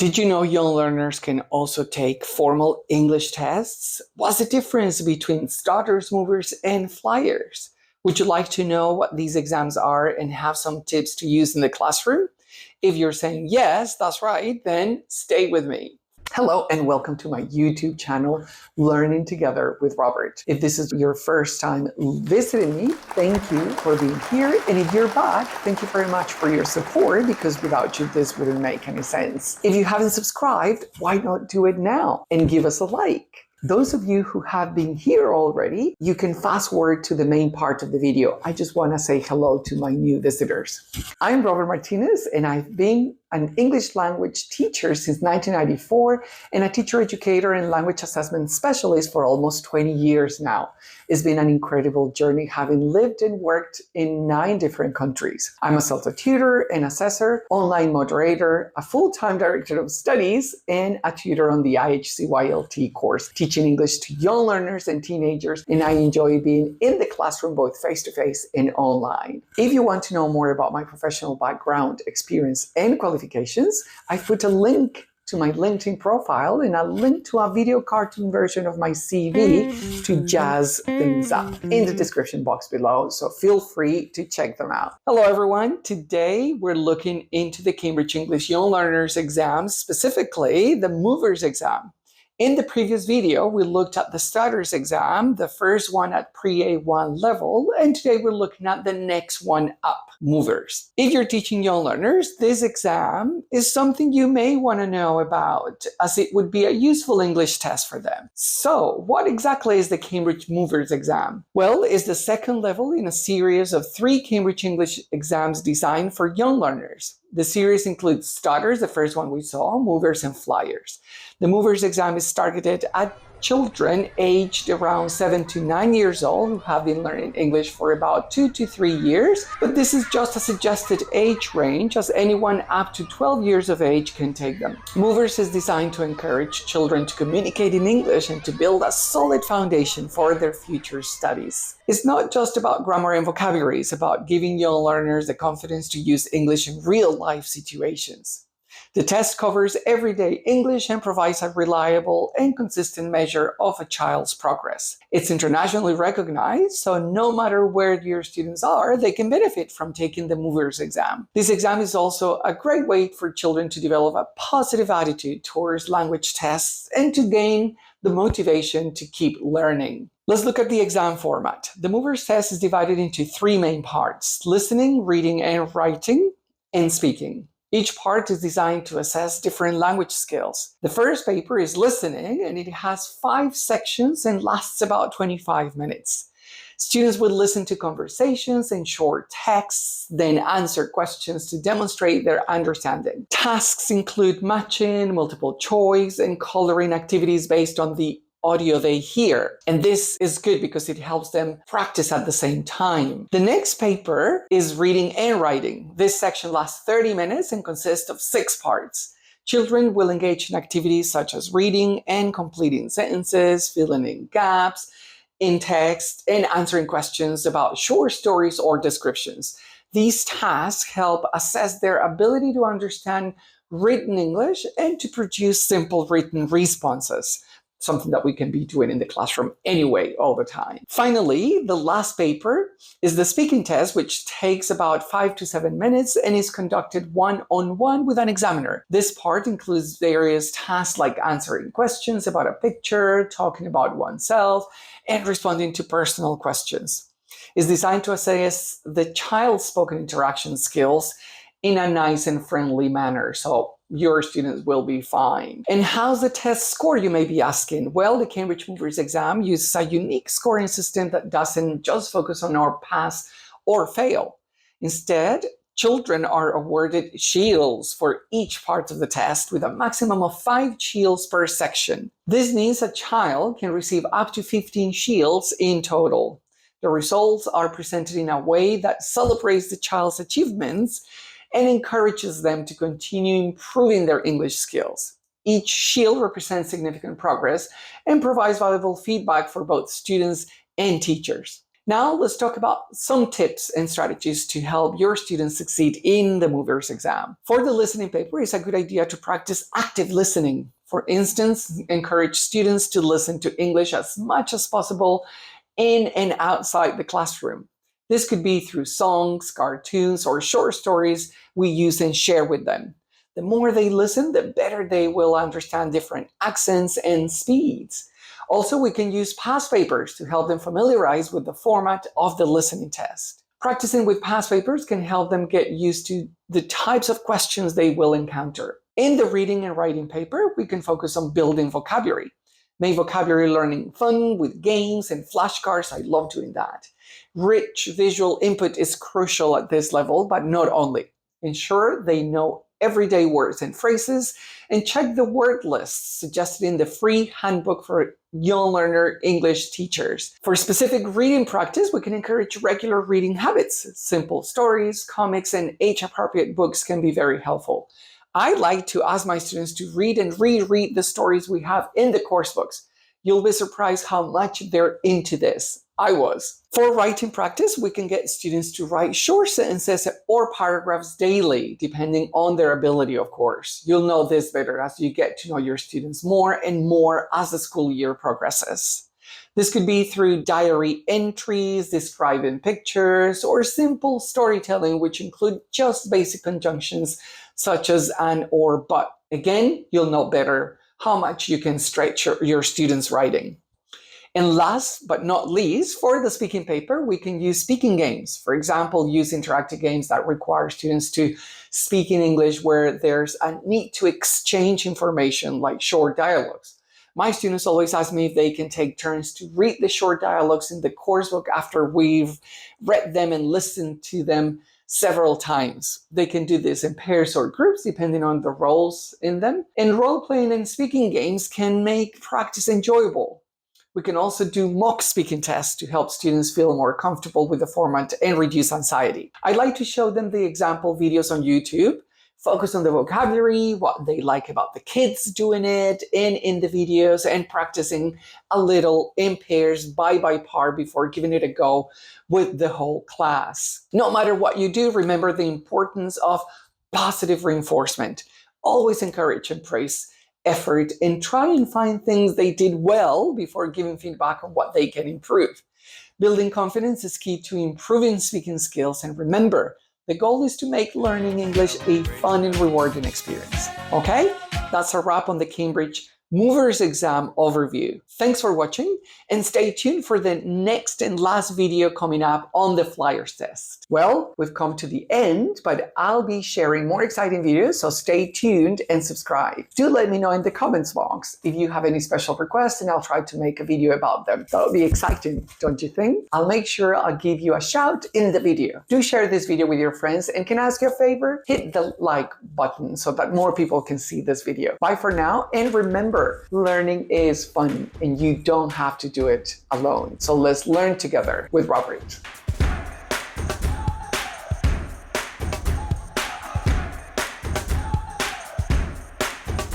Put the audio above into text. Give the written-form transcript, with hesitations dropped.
Did you know young learners can also take formal English tests? What's the difference between starters, movers, and flyers? Would you like to know what these exams are and have some tips to use in the classroom? If you're saying yes, that's right, then stay with me. Hello and welcome to my YouTube channel, Learning Together with Robert. If this is your first time visiting me, thank you for being here. And if you're back, thank you very much for your support, because without you, this wouldn't make any sense. If you haven't subscribed, why not do it now and give us a like? Those of you who have been here already, you can fast forward to the main part of the video. I just want to say hello to my new visitors. I'm Robert Martinez, and I've been an English language teacher since 1994 and a teacher educator and language assessment specialist for almost 20 years now. It's been an incredible journey, having lived and worked in 9 different countries. I'm a self-taught tutor and assessor, online moderator, a full-time director of studies, and a tutor on the IHCYLT course, teaching English to young learners and teenagers, and I enjoy being in the classroom both face-to-face and online. If you want to know more about my professional background, experience, and qualifications, I put a link to my LinkedIn profile and a link to a video cartoon version of my CV to jazz things up in the description box below, so feel free to check them out. Hello everyone, today we're looking into the Cambridge English Young Learners exam, specifically the Movers exam. In the previous video, we looked at the Starters exam, the first one at pre-A1 level, and today we're looking at the next one up, Movers. If you're teaching young learners, this exam is something you may want to know about, as it would be a useful English test for them. So, what exactly is the Cambridge Movers exam? Well, it's the second level in a series of 3 Cambridge English exams designed for young learners. The series includes Starters, the first one we saw, Movers, and Flyers. The Movers exam is targeted at children aged around 7 to 9 years old who have been learning English for about 2 to 3 years, but this is just a suggested age range, as anyone up to 12 years of age can take them. Movers is designed to encourage children to communicate in English and to build a solid foundation for their future studies. It's not just about grammar and vocabulary, it's about giving young learners the confidence to use English in real-life situations. The test covers everyday English and provides a reliable and consistent measure of a child's progress. It's internationally recognized, so no matter where your students are, they can benefit from taking the Movers exam. This exam is also a great way for children to develop a positive attitude towards language tests and to gain the motivation to keep learning. Let's look at the exam format. The Movers test is divided into 3 main parts: listening, reading, and writing, and speaking. Each part is designed to assess different language skills. The first paper is listening, and it has 5 sections and lasts about 25 minutes. Students will listen to conversations and short texts, then answer questions to demonstrate their understanding. Tasks include matching, multiple choice, and coloring activities based on the audio they hear. And this is good because it helps them practice at the same time. The next paper is reading and writing. This section lasts 30 minutes and consists of 6 parts. Children will engage in activities such as reading and completing sentences, filling in gaps in text, and answering questions about short stories or descriptions. These tasks help assess their ability to understand written English and to produce simple written responses, something that we can be doing in the classroom anyway all the time. Finally, the last paper is the speaking test, which takes about 5 to 7 minutes and is conducted one-on-one with an examiner. This part includes various tasks like answering questions about a picture, talking about oneself, and responding to personal questions. It's designed to assess the child's spoken interaction skills in a nice and friendly manner, so your students will be fine. And how's the test scored, you may be asking? Well, the Cambridge Movers exam uses a unique scoring system that doesn't just focus on our pass or fail. Instead, children are awarded shields for each part of the test, with a maximum of 5 shields per section. This means a child can receive up to 15 shields in total. The results are presented in a way that celebrates the child's achievements and encourages them to continue improving their English skills. Each shield represents significant progress and provides valuable feedback for both students and teachers. Now let's talk about some tips and strategies to help your students succeed in the movers exam. For the listening paper, it's a good idea to practice active listening. For instance, encourage students to listen to English as much as possible in and outside the classroom. This could be through songs, cartoons, or short stories we use and share with them. The more they listen, the better they will understand different accents and speeds. Also, we can use past papers to help them familiarize with the format of the listening test. Practicing with past papers can help them get used to the types of questions they will encounter. In the reading and writing paper, we can focus on building vocabulary. Make vocabulary learning fun with games and flashcards. I love doing that. Rich visual input is crucial at this level, but not only. Ensure they know everyday words and phrases, and check the word lists suggested in the free handbook for young learner English teachers. For specific reading practice, we can encourage regular reading habits. Simple stories, comics, and age-appropriate books can be very helpful. I like to ask my students to read and reread the stories we have in the course books. You'll be surprised how much they're into this. I was. For writing practice, we can get students to write short sentences or paragraphs daily, depending on their ability, of course. You'll know this better as you get to know your students more and more as the school year progresses. This could be through diary entries, describing pictures, or simple storytelling, which include just basic conjunctions such as an or but. Again, you'll know better how much you can stretch your students' writing. And last but not least, for the speaking paper, we can use speaking games. For example, use interactive games that require students to speak in English where there's a need to exchange information, like short dialogues. My students always ask me if they can take turns to read the short dialogues in the course book after we've read them and listened to them several times. They can do this in pairs or groups depending on the roles in them. And role-playing and speaking games can make practice enjoyable. We can also do mock speaking tests to help students feel more comfortable with the format and reduce anxiety. I like to show them the example videos on YouTube, focus on the vocabulary, what they like about the kids doing it in the videos, and practicing a little in pairs by part before giving it a go with the whole class. No matter what you do, remember the importance of positive reinforcement. Always encourage and praise effort and try and find things they did well before giving feedback on what they can improve. Building confidence is key to improving speaking skills, and remember, the goal is to make learning English a fun and rewarding experience. Okay? That's a wrap on the Cambridge Movers Exam overview. Thanks for watching, and stay tuned for the next and last video coming up on the Flyers test. Well, we've come to the end, but I'll be sharing more exciting videos, so stay tuned and subscribe. Do let me know in the comments box if you have any special requests, and I'll try to make a video about them. That'll be exciting, don't you think? I'll make sure I'll give you a shout in the video. Do share this video with your friends, and can I ask you a favor? Hit the like button so that more people can see this video. Bye for now, and remember, learning is fun and you don't have to do it alone. So let's learn together with Robert.